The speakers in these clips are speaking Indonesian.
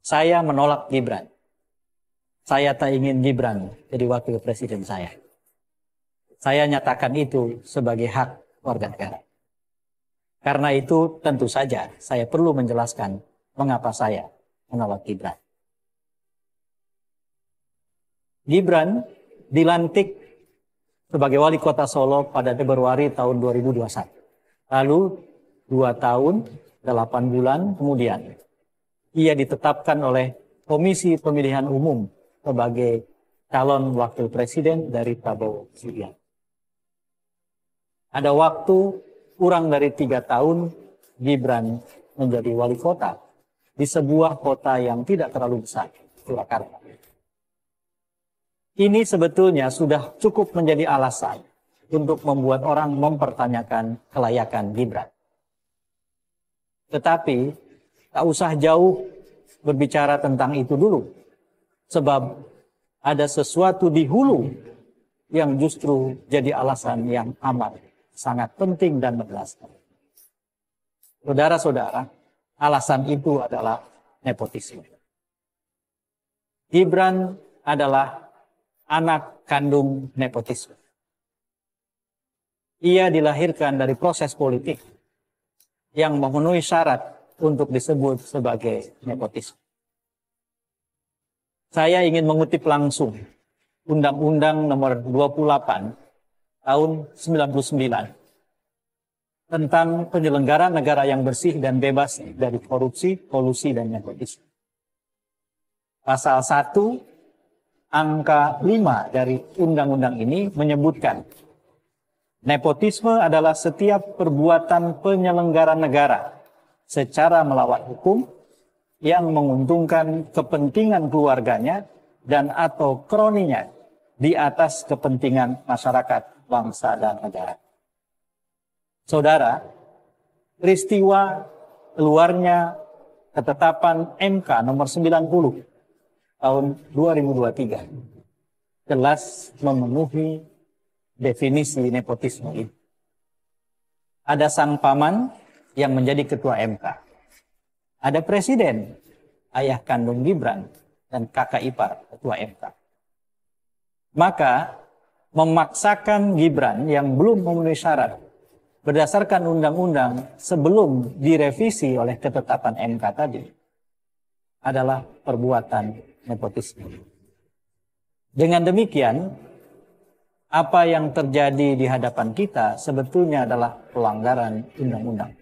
Saya menolak Gibran. Saya tak ingin Gibran jadi wakil presiden saya. Saya nyatakan itu sebagai hak warga negara. Karena itu tentu saja saya perlu menjelaskan mengapa saya menolak Gibran. Gibran dilantik sebagai wali kota Solo pada Februari tahun 2021. Lalu 2 tahun 8 bulan kemudian ia ditetapkan oleh Komisi Pemilihan Umum sebagai calon wakil presiden dari Prabowo Subianto. Ada waktu kurang dari 3 tahun Gibran menjadi wali kota di sebuah kota yang tidak terlalu besar, Surakarta. Ini sebetulnya sudah cukup menjadi alasan untuk membuat orang mempertanyakan kelayakan Gibran. Tetapi tak usah jauh berbicara tentang itu dulu, sebab ada sesuatu di hulu yang justru jadi alasan yang amat sangat penting dan menjelaskan. Saudara-saudara, alasan itu adalah nepotisme. Gibran adalah anak kandung nepotisme. Ia dilahirkan dari proses politik yang memenuhi syarat untuk disebut sebagai nepotisme. Saya ingin mengutip langsung Undang-Undang Nomor 28 tahun 99 tentang penyelenggaraan negara yang bersih dan bebas dari korupsi, kolusi, dan nepotisme. Pasal 1 angka 5 dari undang-undang ini menyebutkan nepotisme adalah setiap perbuatan penyelenggara negara secara melawan hukum yang menguntungkan kepentingan keluarganya dan atau kroninya di atas kepentingan masyarakat, bangsa, dan negara. Saudara, peristiwa keluarnya ketetapan MK nomor 90 tahun 2023 jelas memenuhi definisi nepotisme ini. Ada sang paman yang menjadi ketua MK. Ada presiden, ayah kandung Gibran, dan kakak ipar ketua MK. Maka memaksakan Gibran yang belum memenuhi syarat berdasarkan undang-undang sebelum direvisi oleh ketetapan MK tadi adalah perbuatan nepotisme. Dengan demikian, apa yang terjadi di hadapan kita sebetulnya adalah pelanggaran undang-undang.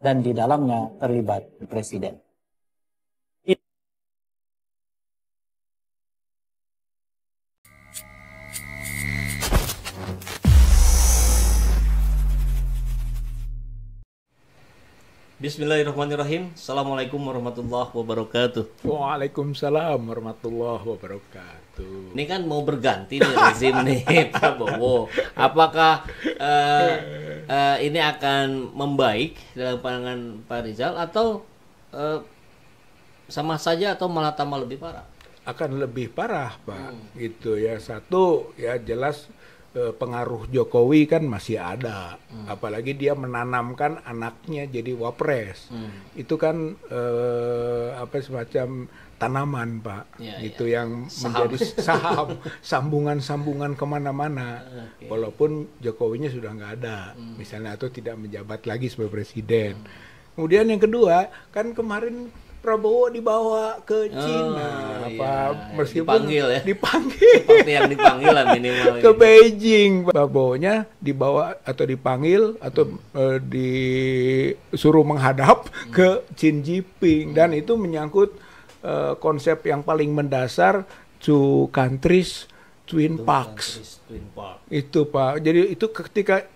Dan di dalamnya terlibat presiden. Bismillahirrahmanirrahim. Assalamualaikum warahmatullahi wabarakatuh. Waalaikumsalam warahmatullahi wabarakatuh. Ini kan mau berganti nih rezim nih Prabowo. Apakah ini akan membaik dalam pandangan Pak Rizal atau sama saja atau malah tambah lebih parah? Akan lebih parah, Pak. Gitu ya. Satu ya jelas pengaruh Jokowi kan masih ada, apalagi dia menanamkan anaknya jadi wapres. Itu kan semacam tanaman, Pak, gitu yang menjadi saham, sambungan-sambungan kemana-mana. Walaupun Jokowinya sudah nggak ada, misalnya, atau tidak menjabat lagi sebagai presiden. Kemudian yang kedua, kan kemarin Prabowo dibawa ke Cina, meskipun dipanggil seperti yang dipanggil lah minimal ke Beijing. Prabowo-nya dibawa atau dipanggil atau disuruh menghadap ke Xi Jinping, dan itu menyangkut konsep yang paling mendasar, two countries, twin parks. Itu, Pak. Jadi itu ketika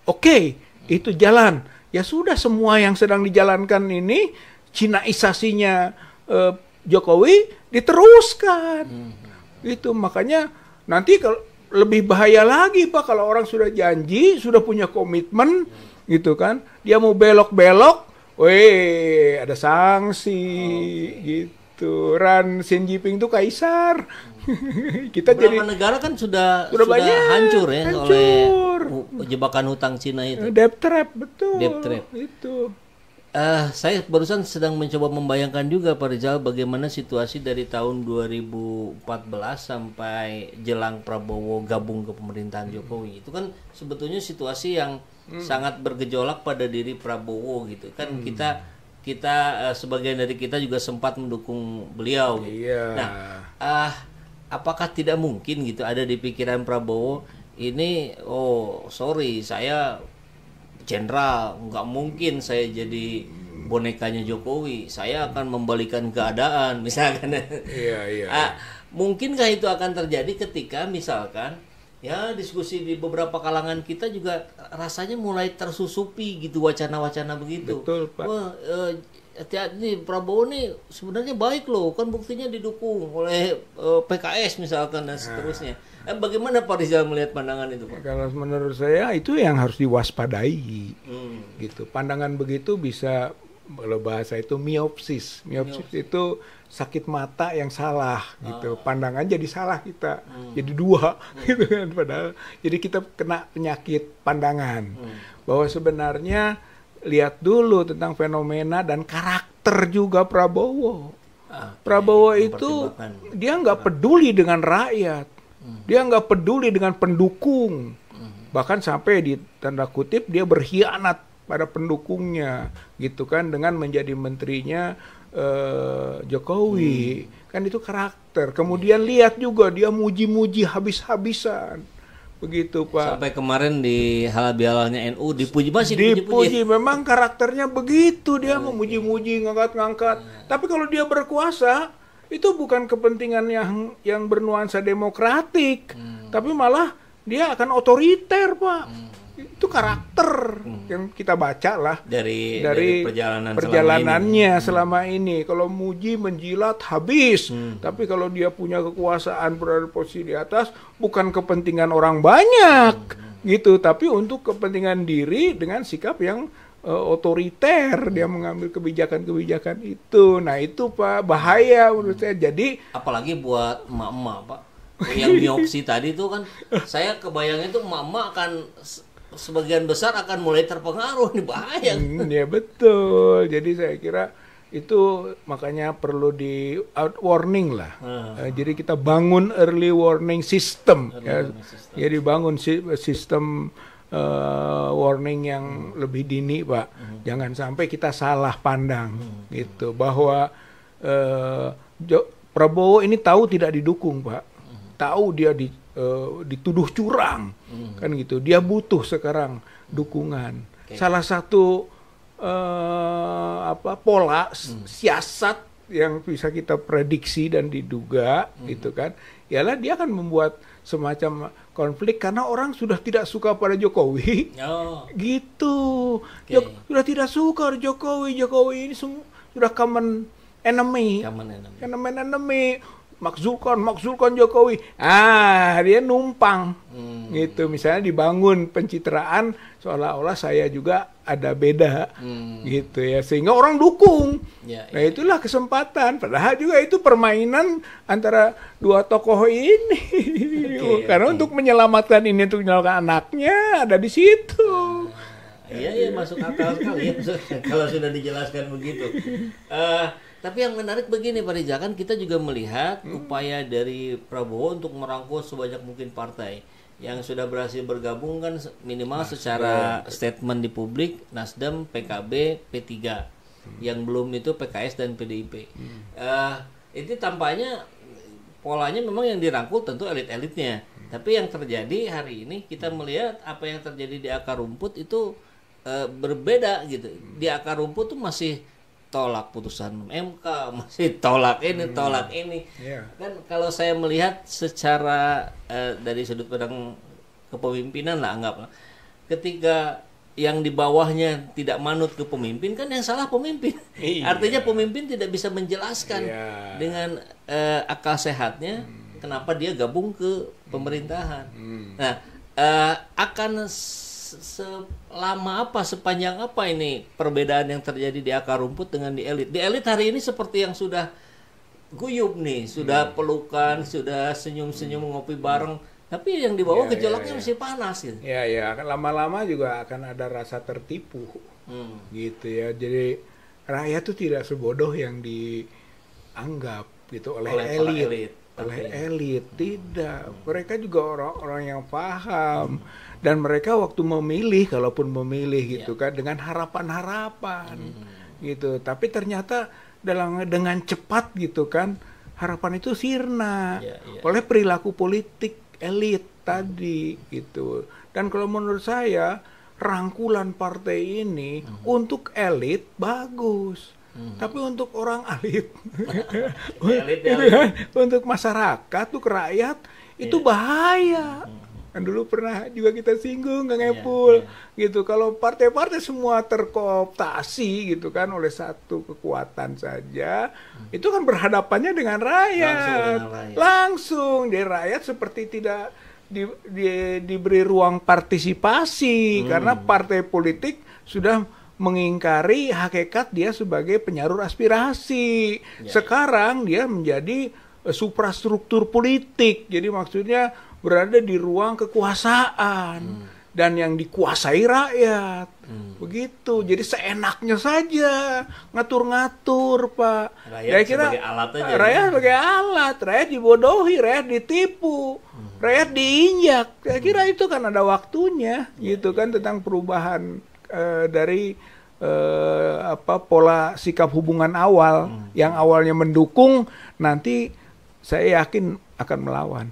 itu jalan, ya sudah, semua yang sedang dijalankan ini Cinaisasinya Jokowi diteruskan. Itu makanya nanti kalau lebih bahaya lagi, Pak, kalau orang sudah janji, sudah punya komitmen, gitu kan, dia mau belok-belok, ada sanksi, gitu. Xi Jinping itu kaisar. Kita beberapa negara kan sudah banyak, hancur oleh jebakan hutang Cina itu. Debt trap, betul. Debt trap. Itu. Saya barusan sedang mencoba membayangkan juga Pak Rizal bagaimana situasi dari tahun 2014 sampai jelang Prabowo gabung ke pemerintahan Jokowi. Itu kan sebetulnya situasi yang sangat bergejolak pada diri Prabowo gitu. Kan kita sebagian dari kita juga sempat mendukung beliau gitu. Iya. Nah, apakah tidak mungkin gitu ada di pikiran Prabowo ini, oh sorry saya jenderal, nggak mungkin saya jadi bonekanya Jokowi, saya akan membalikan keadaan misalkan. Iya. Mungkinkah itu akan terjadi ketika misalkan ya diskusi di beberapa kalangan kita juga rasanya mulai tersusupi gitu wacana-wacana begitu. Betul, Pak. Wah, hati-hati Prabowo nih sebenarnya baik loh, kan buktinya didukung oleh PKS misalkan dan seterusnya. Bagaimana Pak Rizal melihat pandangan itu, Pak? Kalau menurut saya itu yang harus diwaspadai, gitu. Pandangan begitu bisa, kalau bahasa itu miopsis. Miopsis itu sakit mata yang salah, gitu. Pandangan jadi salah kita, jadi dua, gitu kan. Padahal jadi kita kena penyakit pandangan. Bahwa sebenarnya lihat dulu tentang fenomena dan karakter juga Prabowo. Prabowo itu dia nggak peduli dengan rakyat. Dia nggak peduli dengan pendukung, bahkan sampai di tanda kutip dia berkhianat pada pendukungnya, gitu kan, dengan menjadi menterinya Jokowi. Kan itu karakter. Kemudian lihat juga dia muji-muji habis-habisan, begitu Pak. Sampai kemarin di halal-bihalalnya NU dipuji, masih dipuji. Memang karakternya begitu, dia memuji-muji, ngangkat-ngangkat. Tapi kalau dia berkuasa, itu bukan kepentingan yang bernuansa demokratik, tapi malah dia akan otoriter, Pak. Itu karakter yang kita baca lah dari perjalanannya selama ini. Kalau muji menjilat habis, tapi kalau dia punya kekuasaan berada posisi di atas, bukan kepentingan orang banyak, gitu, tapi untuk kepentingan diri dengan sikap yang otoriter, dia mengambil kebijakan-kebijakan itu. Nah itu Pak, bahaya menurut saya. Jadi apalagi buat emak-emak Pak, yang biopsi tadi itu kan saya kebayangnya itu emak-emak akan sebagian besar akan mulai terpengaruh, nih bahaya. Ya betul. Jadi saya kira itu makanya perlu di out warning lah. Jadi kita bangun early warning system. Jadi bangun sistem warning yang lebih dini, Pak. Jangan sampai kita salah pandang, gitu. Bahwa Prabowo ini tahu tidak didukung, Pak. Tahu dia dituduh curang, kan gitu. Dia butuh sekarang dukungan. Salah satu pola siasat yang bisa kita prediksi dan diduga, gitu kan, ialah dia akan membuat semacam konflik karena orang sudah tidak suka pada Jokowi, gitu. Sudah tidak suka Jokowi ini sudah common enemy. Makzulkan Jokowi. Dia numpang, gitu. Misalnya dibangun pencitraan seolah-olah saya juga ada beda, gitu ya, sehingga orang dukung. Nah itulah kesempatan. Padahal juga itu permainan antara dua tokoh ini. Karena untuk menyelamatkan ini, untuk menyelamatkan anaknya, ada di situ. Iya masuk akal sekali ya, kalau sudah dijelaskan begitu. Tapi yang menarik begini Pak Rizal, kan kita juga melihat upaya dari Prabowo untuk merangkul sebanyak mungkin partai yang sudah berhasil bergabung, kan minimal secara statement di publik Nasdem, PKB, P3. Yang belum itu PKS dan PDIP. Itu tampaknya polanya memang yang dirangkul tentu elit-elitnya. Tapi yang terjadi hari ini kita melihat apa yang terjadi di akar rumput itu berbeda gitu. Di akar rumput tuh masih tolak putusan MK, masih tolak ini, tolak ini. Kan kalau saya melihat secara dari sudut pandang kepemimpinan lah, anggaplah, ketika yang di bawahnya tidak manut ke pemimpin, kan yang salah pemimpin. Artinya pemimpin tidak bisa menjelaskan dengan akal sehatnya kenapa dia gabung ke pemerintahan. Nah, akan selama apa, sepanjang apa ini perbedaan yang terjadi di akar rumput dengan di elit? Di elit hari ini seperti yang sudah guyub nih, sudah pelukan, sudah senyum-senyum ngopi bareng, tapi yang di bawah gejolaknya masih panas gitu. Akan lama-lama juga akan ada rasa tertipu, gitu ya. Jadi rakyat itu tidak sebodoh yang dianggap gitu oleh elit. Oleh elit tidak, mereka juga orang-orang yang paham dan mereka waktu memilih, kalaupun memilih gitu kan dengan harapan-harapan gitu, tapi ternyata dengan cepat gitu kan harapan itu sirna oleh perilaku politik elit tadi gitu. Dan kalau menurut saya rangkulan partai ini untuk elit bagus. Tapi untuk orang elit, untuk masyarakat, untuk rakyat, itu bahaya. Kan dulu pernah juga kita singgung, Kang Epul, gitu. Kalau partai-partai semua terkooptasi, gitu kan, oleh satu kekuatan saja, itu kan berhadapannya dengan rakyat. Langsung, jadi rakyat seperti tidak diberi ruang partisipasi, karena partai politik sudah mengingkari hakikat dia sebagai penyalur aspirasi. Sekarang dia menjadi suprastruktur politik. Jadi maksudnya berada di ruang kekuasaan dan yang dikuasai rakyat. Begitu. Jadi seenaknya saja ngatur-ngatur, Pak. Rakyat sebagai alat aja. Rakyat sebagai alat, rakyat dibodohi, rakyat ditipu, rakyat diinjak. Saya kira itu kan ada waktunya, gitu kan, tentang perubahan dari pola sikap hubungan awal yang awalnya mendukung, nanti saya yakin akan melawan.